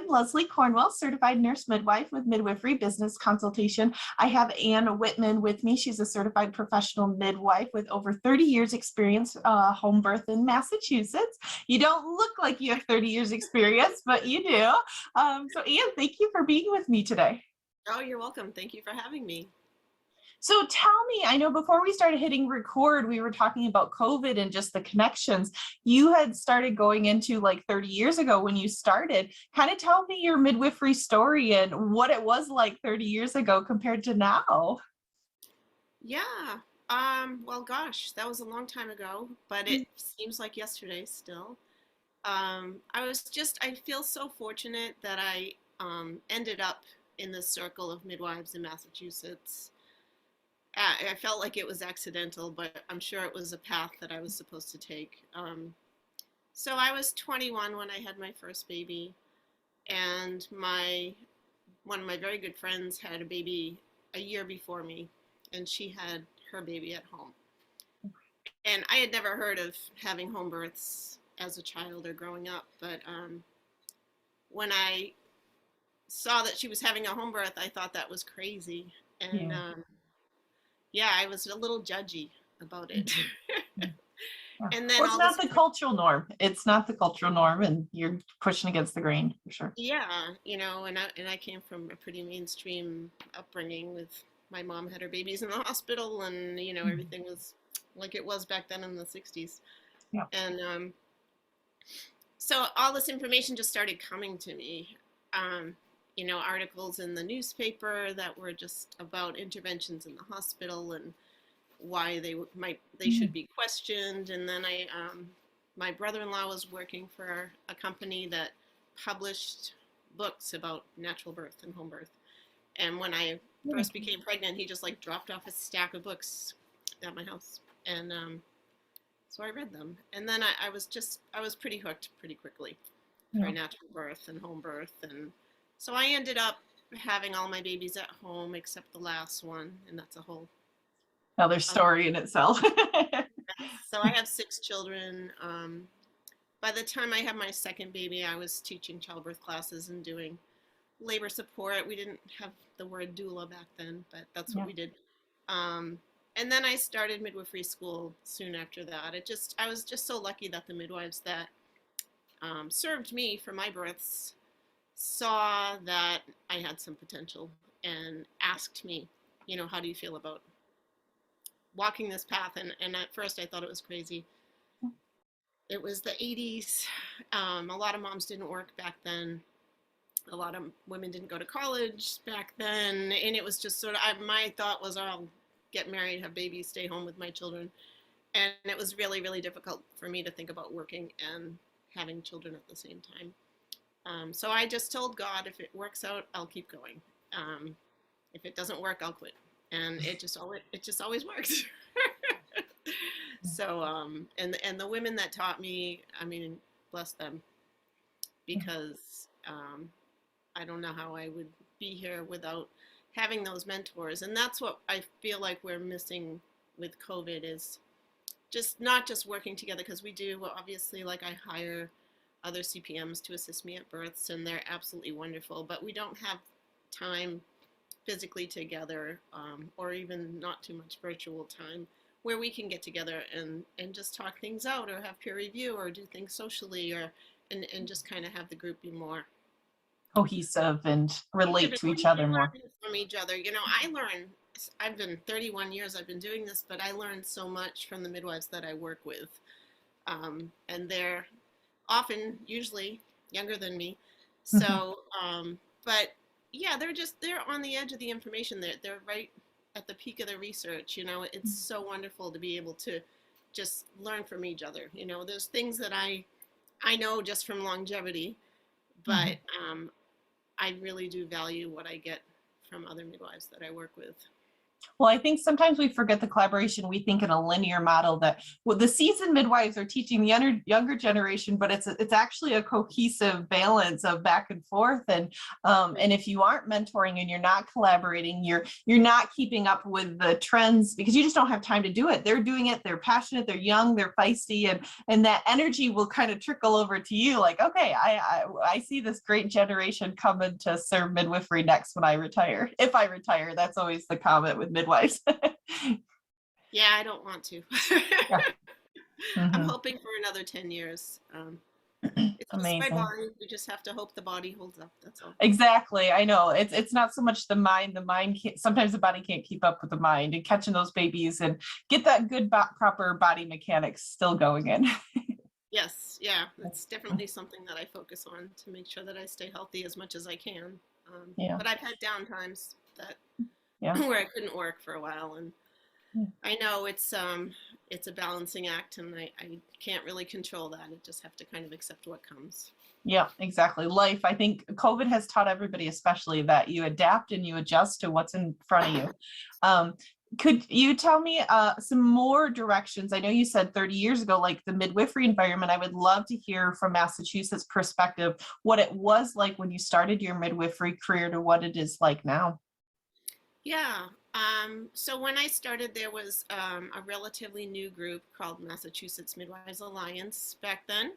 Leslie Cornwell, certified nurse midwife with Midwifery Business Consultation. I have Ann Whitman with me. She's a certified professional midwife with over 30 years experience, home birth in Massachusetts. You don't look like you have 30 years experience, but you do. So Ann, thank you for being with me today. Oh, you're welcome. Thank you for having me. So tell me, I know before we started hitting record, we were talking about COVID and just the connections. You had started going into like 30 years ago when you started. Kind of tell me your midwifery story and what it was like 30 years ago compared to now. Yeah. Well, gosh, that was a long time ago, but it seems like yesterday still. I feel so fortunate that I ended up in the circle of midwives in Massachusetts. I felt like it was accidental, but I'm sure it was a path that I was supposed to take. So I was 21 when I had my first baby, and one of my very good friends had a baby a year before me, and she had her baby at home. And I had never heard of having home births as a child or growing up, but when I saw that she was having a home birth, I thought that was crazy. And Yeah. yeah, I was a little judgy about it. Yeah. And then Well, it's all this, not the cultural norm. It's not the cultural norm, and you're pushing against the grain for sure. yeah, and I came from a pretty mainstream upbringing with my mom had her babies in the hospital, and everything was like it was back then in the 60s. Yeah. And so all this information just started coming to me. Articles in the newspaper that were just about interventions in the hospital and why they should be questioned. And then my brother-in-law was working for a company that published books about natural birth and home birth. And when I first became pregnant, he just like dropped off a stack of books at my house, and so I read them. And then I was pretty hooked pretty quickly for natural birth and home birth, and so I ended up having all my babies at home except the last one, and that's a whole Another other. story in itself. So I have 6 children. By the time I had my second baby, I was teaching childbirth classes and doing labor support. We didn't have the word doula back then, but that's what we did. And then I started midwifery school soon after that. I was just so lucky that the midwives that served me for my births saw that I had some potential and asked me, how do you feel about walking this path? And at first I thought it was crazy. It was the 80s. A lot of moms didn't work back then. A lot of women didn't go to college back then. And it was just sort of, my thought was, I'll get married, have babies, stay home with my children. And it was really, really difficult for me to think about working and having children at the same time. So I just told God, if it works out, I'll keep going. If it doesn't work, I'll quit. And it just always works. So, and the women that taught me, I mean, bless them, because I don't know how I would be here without having those mentors. And that's what I feel like we're missing with COVID is just not just working together, because we do, obviously, like I hire other CPMs to assist me at births, and they're absolutely wonderful, but we don't have time physically together, or even not too much virtual time where we can get together and just talk things out, or have peer review, or do things socially, or and just kind of have the group be more Cohesive and relate to each other more. From each other. I've been 31 years I've been doing this, but I learned so much from the midwives that I work with, and they're often usually younger than me. So but yeah, they're on the edge of the information. They're right at the peak of their research. It's so wonderful to be able to just learn from each other. There's things that I know just from longevity, but I really do value what I get from other midwives that I work with. Well, I think sometimes we forget the collaboration. We think in a linear model that, well, the seasoned midwives are teaching the younger generation, but it's actually a cohesive balance of back and forth. And if you aren't mentoring and you're not collaborating, you're not keeping up with the trends because you just don't have time to do it. They're doing it. They're passionate. They're young. They're feisty, and that energy will kind of trickle over to you. Like, okay, I see this great generation coming to serve midwifery next when I retire. If I retire, that's always the comment with midwives. Yeah, I don't want to. Yeah. I'm Mhm. hoping for another 10 years. It's just my Amazing. body. We just have to hope the body holds up. That's all. Exactly. I know it's not so much the mind. The mind can't, sometimes the body can't keep up with the mind, and catching those babies and get that good proper body mechanics still going in. Yes, yeah, it's definitely something that I focus on to make sure that I stay healthy as much as I can. Yeah. But I've had down times that Yeah. where I couldn't work for a while, and I know it's a balancing act, and I can't really control that. I just have to kind of accept what comes. Yeah, exactly. Life. I think COVID has taught everybody, especially, that you adapt and you adjust to what's in front of you. Um, could you tell me some more directions? I know you said 30 years ago, like the midwifery environment. I would love to hear from Massachusetts perspective what it was like when you started your midwifery career to what it is like now. Yeah. So when I started, there was a relatively new group called Massachusetts Midwives Alliance back then,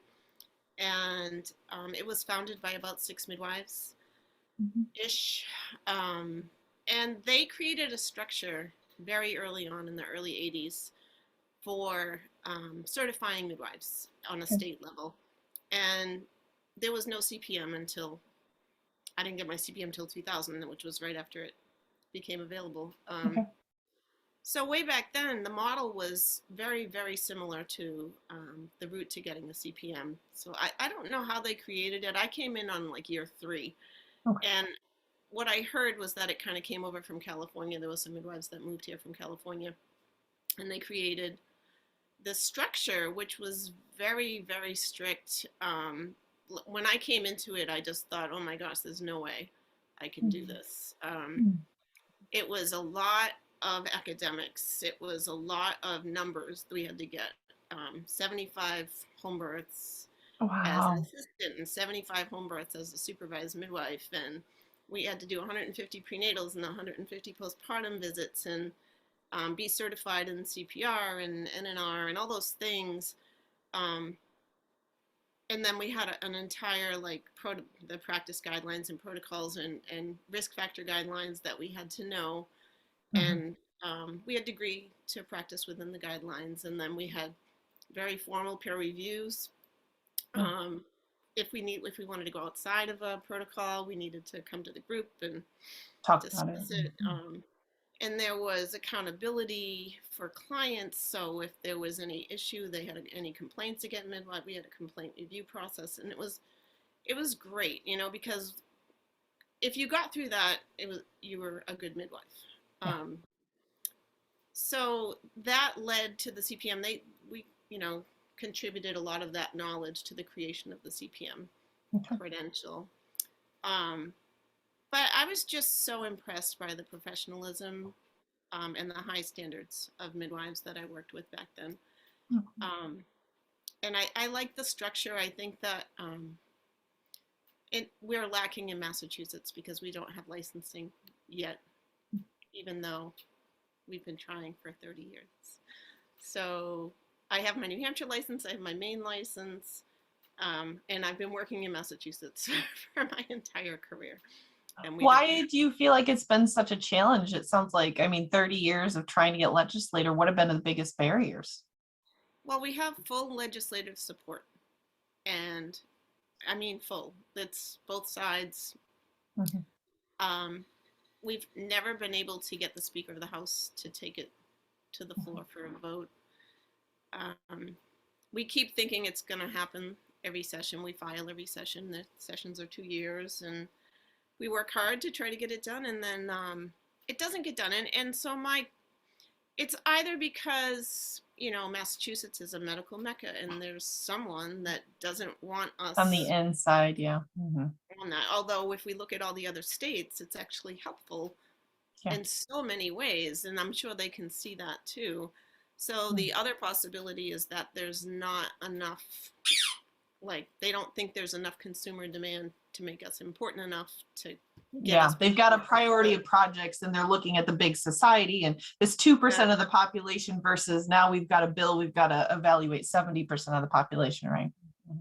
and it was founded by about 6 midwives Mhm. ish. Um, and they created a structure very early on in the early 80s for certifying midwives on a Okay. state level. And there was no CPM until I didn't get my CPM until 2000, which was right after it became available. Okay. So way back then, the model was very, very similar to the route to getting the CPM. So I don't know how they created it. I came in on like year 3, Okay. and what I heard was that it kind of came over from California. There was some midwives that moved here from California, and they created this structure, which was very, very strict. When I came into it, I just thought, oh my gosh, there's no way I can do Mhm. this. It was a lot of academics. It was a lot of numbers that we had to get. 75 home births as an Wow. assistant and 75 home births as a supervised midwife. And we had to do 150 prenatals and 150 postpartum visits and be certified in CPR and NNR and all those things. Um, and then we had an entire like the practice guidelines and protocols and risk factor guidelines that we had to know, Mhm. and we had to agree to practice within the guidelines, and then we had very formal peer reviews. Yeah. um, if we wanted to go outside of a protocol, we needed to come to the group and Talk about it. discuss it. And there was accountability for clients. So if there was any issue, they had any complaints against midwife, we had a complaint review process, and it was great, because if you got through that, you were a good midwife. Yeah. Um, so that led to the CPM. We contributed a lot of that knowledge to the creation of the CPM Okay. credential. Um, but I was just so impressed by the professionalism and the high standards of midwives that I worked with back then. Mhm. Um, and I like the structure. I think that we're lacking in Massachusetts because we don't have licensing yet, even though we've been trying for 30 years. So I have my New Hampshire license, I have my Maine license, and I've been working in Massachusetts for my entire career. And we don't Why have, do you feel like it's been such a challenge? It sounds like, I mean, 30 years of trying to get legislator, what have been the biggest barriers? well, we have full legislative support. And I mean, full. It's both sides. Mhm. Um, we've never been able to get the Speaker of the House to take it to the floor for a vote. Um, we keep thinking it's going to happen every session. We file every session. The sessions are 2 years, and we work hard to try to get it done, and then it doesn't get done. And so it's either because Massachusetts is a medical mecca, and there's someone that doesn't want On the us inside, yeah. Mhm. on that. Although if we look at all the other states, it's actually helpful Yeah. in so many ways, and I'm sure they can see that too. So Mm. the other possibility is that there's not enough, like they don't think there's enough consumer demand to make us important enough to get Yeah, us. they've got a priority of projects and they're looking at the big society and this 2% of the population versus now we've got a bill, we've got to evaluate 70% of the population, right?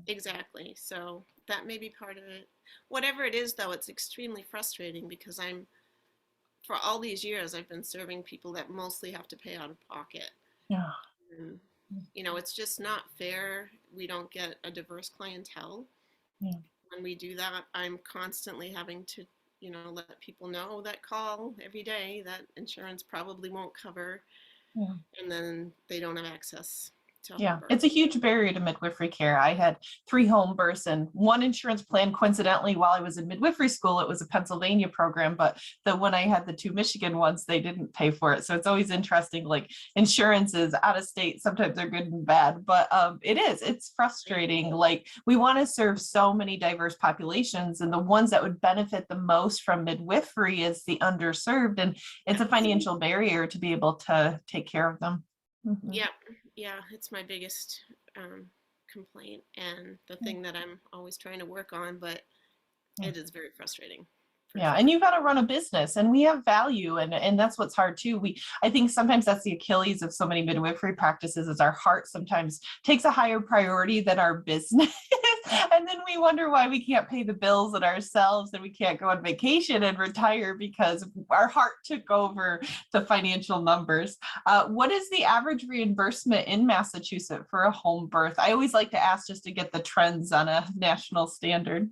Exactly. So that may be part of it. Whatever it is, though, it's extremely frustrating because for all these years, I've been serving people that mostly have to pay out of pocket. Yeah. And, it's just not fair. We don't get a diverse clientele. Yeah. When we do that, I'm constantly having to, let people know that call every day that insurance probably won't cover. Yeah. And then they don't have access to home Yeah, birth. it's a huge barrier to midwifery care. I had 3 home births and one insurance plan. Coincidentally, while I was in midwifery school, it was a Pennsylvania program, but when I had the 2 Michigan ones, they didn't pay for it. So it's always interesting, like insurances out of state, sometimes they're good and bad, but it's frustrating. Like we want to serve so many diverse populations and the ones that would benefit the most from midwifery is the underserved. And it's a financial barrier to be able to take care of them. Mm-hmm. Yeah, it's my biggest complaint and the thing that I'm always trying to work on, but it is very frustrating. Yeah, and you've got to run a business and we have value and that's what's hard too. I think sometimes that's the Achilles of so many midwifery practices is our heart sometimes takes a higher priority than our business. And then we wonder why we can't pay the bills and ourselves and we can't go on vacation and retire because our heart took over the financial numbers. What is the average reimbursement in Massachusetts for a home birth? I always like to ask just to get the trends on a national standard.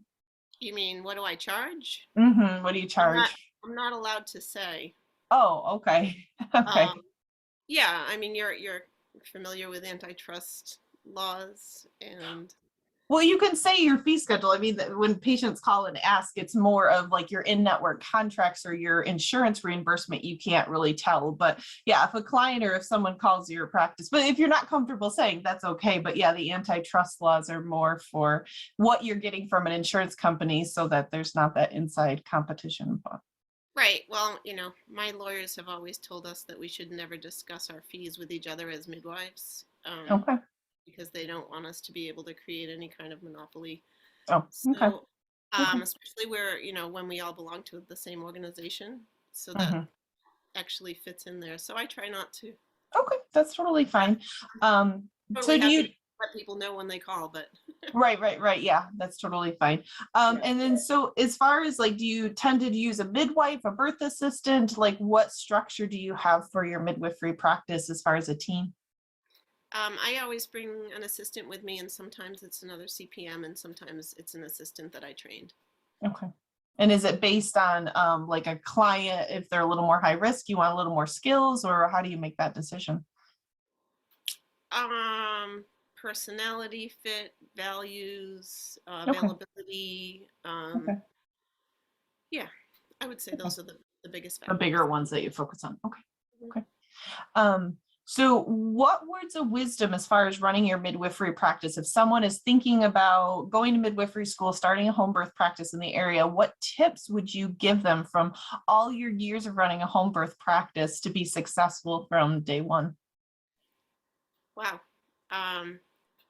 You mean, what do I charge? Mm-hmm. What do you charge? I'm not allowed to say. Oh, okay. Okay. Yeah, I mean, you're familiar with antitrust laws and. Well, you can say your fee schedule. I mean, when patients call and ask, it's more of like your in-network contracts or your insurance reimbursement. You can't really tell. But yeah, if a client or if someone calls your practice, but if you're not comfortable saying that's okay. But yeah, the antitrust laws are more for what you're getting from an insurance company so that there's not that inside competition. Right. Well, my lawyers have always told us that we should never discuss our fees with each other as midwives. Okay. Because they don't want us to be able to create any kind of monopoly. Oh, okay. So, especially where, when we all belong to the same organization. So that actually fits in there. So I try not to. Okay, that's totally fine. Totally So do you let people know when they call, but right. Yeah, that's totally fine. And then so as far as like, do you tend to use a midwife, a birth assistant? Like what structure do you have for your midwifery practice as far as a team? I always bring an assistant with me, and sometimes it's another CPM, and sometimes it's an assistant that I trained. Okay. And is it based on like a client, if they're a little more high risk, you want a little more skills, or how do you make that decision? Personality fit, values, Okay. availability. Okay. Yeah, I would say those are the biggest The factors. bigger ones that you focus on. Okay. Okay. So what words of wisdom as far as running your midwifery practice, if someone is thinking about going to midwifery school, starting a home birth practice in the area, what tips would you give them from all your years of running a home birth practice to be successful from day one? Wow. And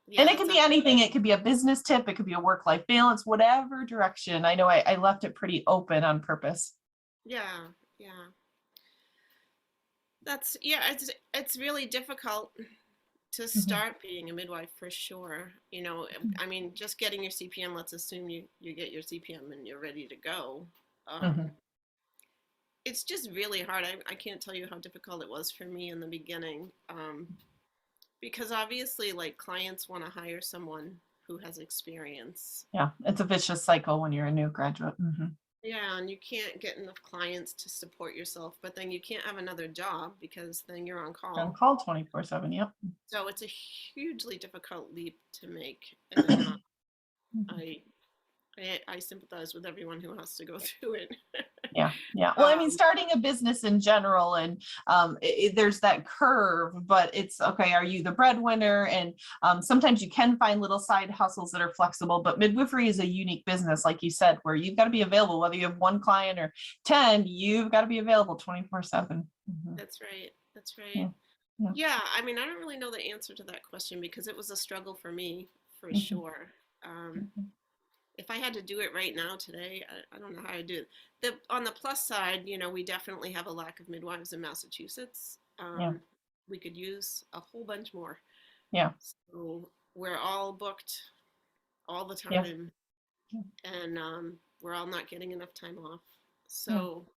it could be anything. It could be a business tip. It could be a work-life balance, whatever direction. I know I left it pretty open on purpose. Yeah. It's really difficult to start being a midwife for sure. I mean, just getting your CPM, let's assume you get your CPM and you're ready to go. It's just really hard. I can't tell you how difficult it was for me in the beginning. Because obviously, like, clients want to hire someone who has experience. Yeah, it's a vicious cycle when you're a new graduate. Yeah, and you can't get enough clients to support yourself, but then you can't have another job because then you're on call. On call 24/7, yep. So it's a hugely difficult leap to make. And I I sympathize with everyone who has to go through it. Yeah. Yeah. Well, I mean, Um, starting a business in general, and there's that curve, but it's okay. Are you the breadwinner? And sometimes you can find little side hustles that are flexible, but midwifery is a unique business, like you said, where you've got to be available, whether you have one client or 10, you've got to be available 24/7. that's right. That's Yeah. right. Yeah. Yeah, I mean, I don't really know the answer to that question because it was a struggle for me, for Mhm. sure. Um, Mhm. if I had to do it right now today, I don't know how I do it. On the plus side, we definitely have a lack of midwives in Massachusetts. Yeah. We could use a whole bunch more. Yeah. So we're all booked all the Yeah. time, and we're all not getting enough time off. Yeah. So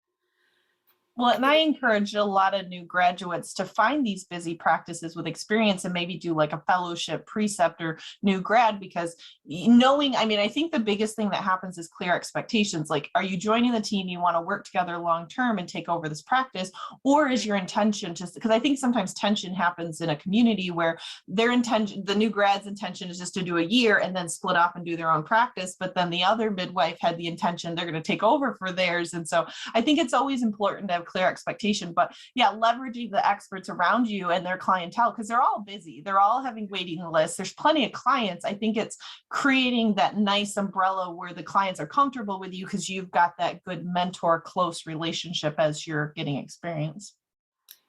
Well, I and I think, encourage a lot of new graduates to find these busy practices with experience and maybe do like a fellowship, preceptor, new grad, because knowing, I mean, I think the biggest thing that happens is clear expectations. Like, are you joining the team? You want to work together long term and take over this practice? Or is your intention just because I think sometimes tension happens in a community where their intention, the new grad's intention is just to do a year and then split off and do their own practice. But then the other midwife had the intention they're going to take over for theirs. And so I think it's always important to have clear expectation, but yeah, leveraging the experts around you and their clientele, because they're all busy. They're all having waiting lists. There's plenty of clients. I think it's creating that nice umbrella where the clients are comfortable with you because you've got that good mentor, close relationship as you're getting experience.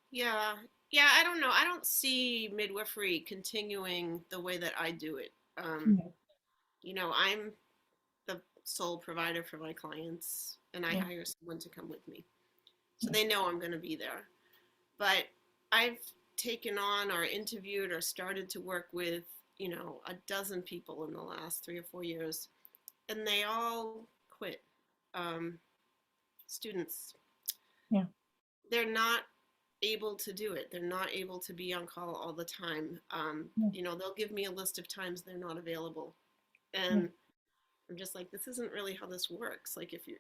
yeah, yeah, I don't know. I don't see midwifery continuing the way that I do it. Yeah. I'm the sole provider for my clients, and I Yeah. hire someone to come with me. So Yeah. they know I'm going to be there. But I've taken on or interviewed or started to work with, a dozen people in the last 3 or 4 years, and they all quit. Um, Students, Yeah. they're not able to do it. They're not able to be on call all the time. Yeah. They'll give me a list of times they're not available. Yeah. And I'm just like, this isn't really how this works. Like if Yeah.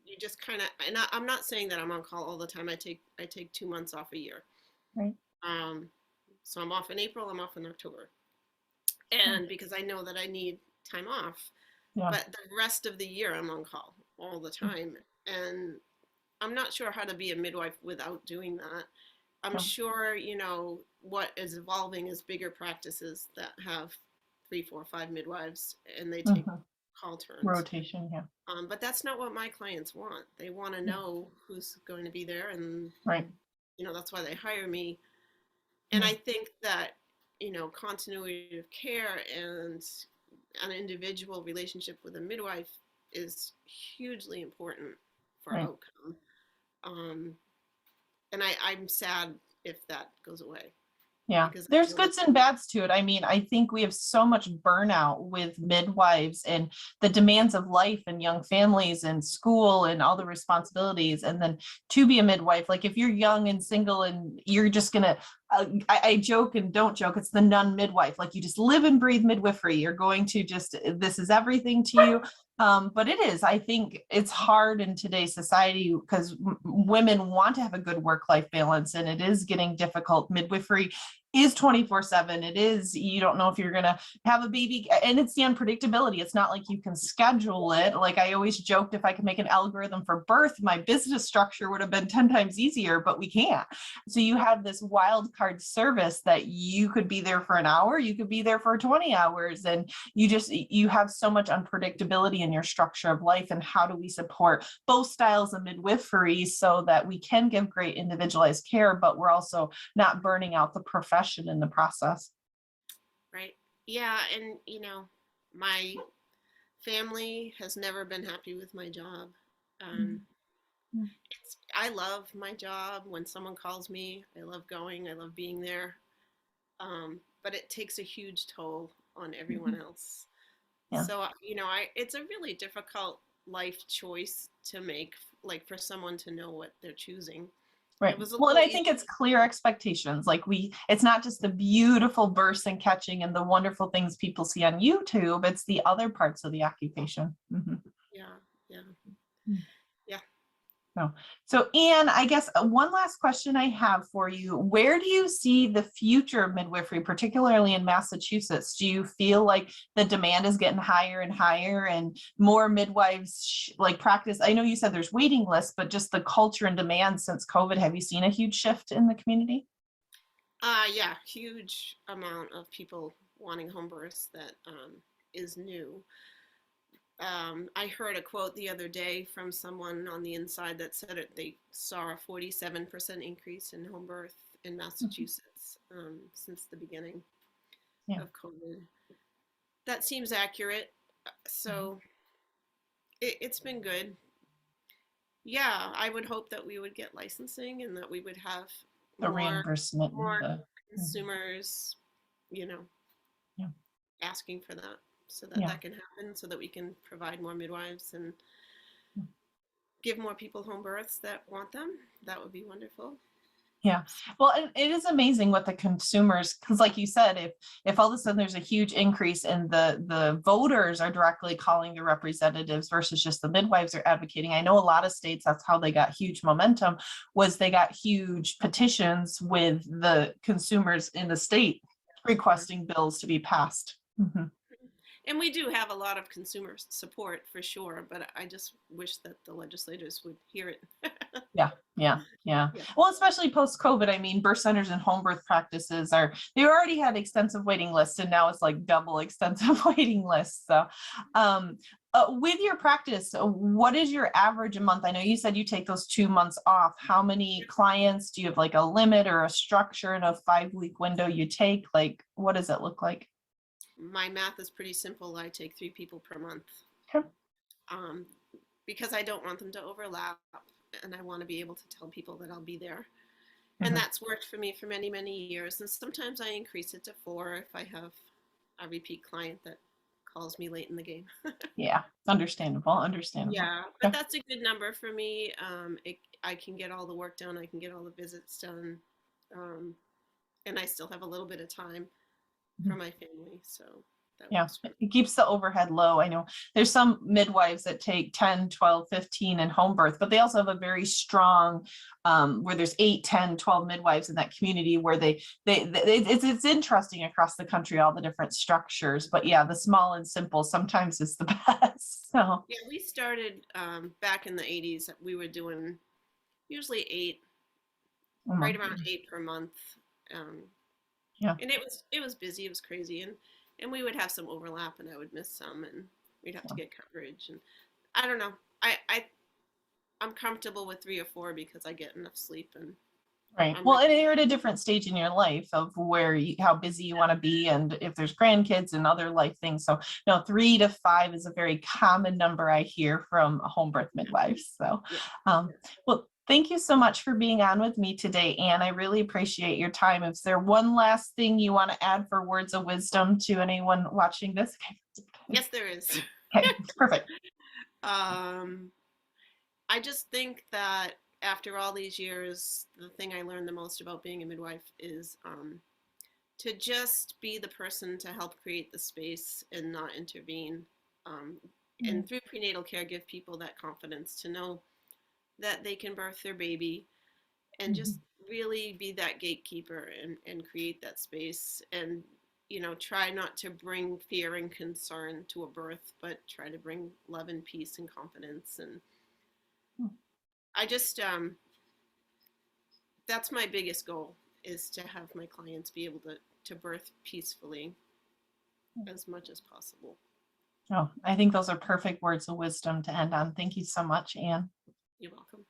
you just kind of, and I'm not saying that I'm on call all the time. I take 2 months off a year. Right. Um, so I'm off in April, I'm off in October. Yeah. And because I know that I need time off, Yeah. but the rest of the year I'm on call all the time. And I'm not sure how to be a midwife without doing that. I'm Yeah. sure, what is evolving is bigger practices that have 3, 4, 5 midwives and they take Mhm. call turns. Rotation. Yeah. But that's not what my clients want. They want to Yeah. know who's going to be there, and Right. that's why they hire me. And Yeah. I think that continuity of care and an individual relationship with a midwife is hugely important for Right. outcome. Um, and I'm sad if that goes away Yeah, because I there's feel like goods and bads to it. I mean, I think we have so much burnout with midwives and the demands of life and young families and school and all the responsibilities. And then to be a midwife, like if you're young and single and you're just gonna, I joke and don't joke, it's the nun midwife. Like you just live and breathe midwifery. You're going to just, this is everything to you. But it is, I think it's hard in today's society because women want to have a good work-life balance and it is getting difficult. Midwifery is 24/7. It is, you don't know if you're going to have a baby, and it's the unpredictability. It's not like you can schedule it. Like I always joked, if I could make an algorithm for birth, my business structure would have been 10 times easier, but we can't. So you have this wild card service that you could be there for an hour, you could be there for 20 hours, and you have so much unpredictability in your structure of life. And how do we support both styles of midwifery so that we can give great individualized care, but we're also not burning out the profession in the process? right. Yeah, and my family has never been happy with my job. Um, Mm. I love my job. When someone calls me, I love going. I love being there. But it takes a huge toll on everyone else. Yeah. So it's a really difficult life choice to make, like for someone to know what they're choosing. Right. It was a Well, and little I easy. think it's clear expectations. Like it's not just the beautiful bursts and catching and the wonderful things people see on YouTube. It's the other parts of the occupation. Mhm. Yeah, yeah, Mm. yeah. No. So, Anne, I guess one last question I have for you. Where do you see the future of midwifery, particularly in Massachusetts? Do you feel like the demand is getting higher and higher and more midwives like practice? I know you said there's waiting lists, but just the culture and demand since COVID, have you seen a huge shift in the community? Yeah, huge amount of people wanting home births that is new. I heard a quote the other day from someone on the inside that said they saw a 47% increase in home birth in Mhm. Massachusetts since the beginning Yeah. of COVID. That seems accurate. Mhm. So it's been good. Yeah, I would hope that we would get licensing and that we would have The more reimbursement and more the, mhm. consumers, you know, Yeah. asking for that so that Yeah. that can happen so that we can provide more midwives and give more people home births that want them. That would be wonderful. Yeah. Well, it is amazing what the consumers, because like you said, if all of a sudden there's a huge increase and the voters are directly calling the representatives versus just the midwives are advocating. I know a lot of states, that's how they got huge momentum, was they got huge petitions with the consumers in the state Yeah. requesting bills to be passed. Mhm. And we do have a lot of consumer support for sure, but I just wish that the legislators would hear it. Yeah, yeah, yeah. Yeah. Well, especially post-COVID, I mean, birth centers and home birth practices they already had extensive waiting lists and now it's like double extensive waiting lists. So, with your practice, what is your average a month? I know you said you take those 2 months off. How many clients do you have, like a limit or a structure in a 5-week window you take? Like, what does it look like? My math is pretty simple. I take 3 people per month Okay. um, because I don't want them to overlap and I want to be able to tell people that I'll be there. And Mhm. that's worked for me for many, many years. And sometimes I increase it to 4 if I have a repeat client that calls me late in the game. Yeah, understandable, understandable. Yeah, but Okay. that's a good number for me. I can get all the work done, I can get all the visits done, um, and I still have a little bit of time for my family. So that Yeah, works for me. it keeps the overhead low. I know there's some midwives that take 10, 12, 15 in home birth, but they also have a very strong, where there's 8, 10, 12 midwives in that community where it's interesting across the country, all the different structures. But yeah, the small and simple sometimes is the best. So, Yeah, we started back in the 80s. We were doing usually 8, right around 8 per month. Um, yeah. and it was busy, it was crazy, and we would have some overlap, and I would miss some, and we'd have to get coverage, and I don't know. I'm comfortable with 3 or 4 because I get enough sleep, and Right. I'm Well, ready. and you're at a different stage in your life of how busy you want to be, and if there's grandkids and other life things. So, no, 3 to 5 is a very common number I hear from home birth midwives. So, Yeah, um, yeah. well, thank you so much for being on with me today, Anne. I really appreciate your time. Is there one last thing you want to add for words of wisdom to anyone watching this? Yes, there is. Okay, perfect. um, I just think that after all these years, the thing I learned the most about being a midwife is to just be the person to help create the space and not intervene. Um, and through prenatal care, give people that confidence to know that they can birth their baby and just Mhm. really be that gatekeeper and create that space and try not to bring fear and concern to a birth, but try to bring love and peace and confidence. And I just that's my biggest goal, is to have my clients be able to birth peacefully as much as possible. Oh, I think those are perfect words of wisdom to end on. Thank you so much, Anne. You're welcome.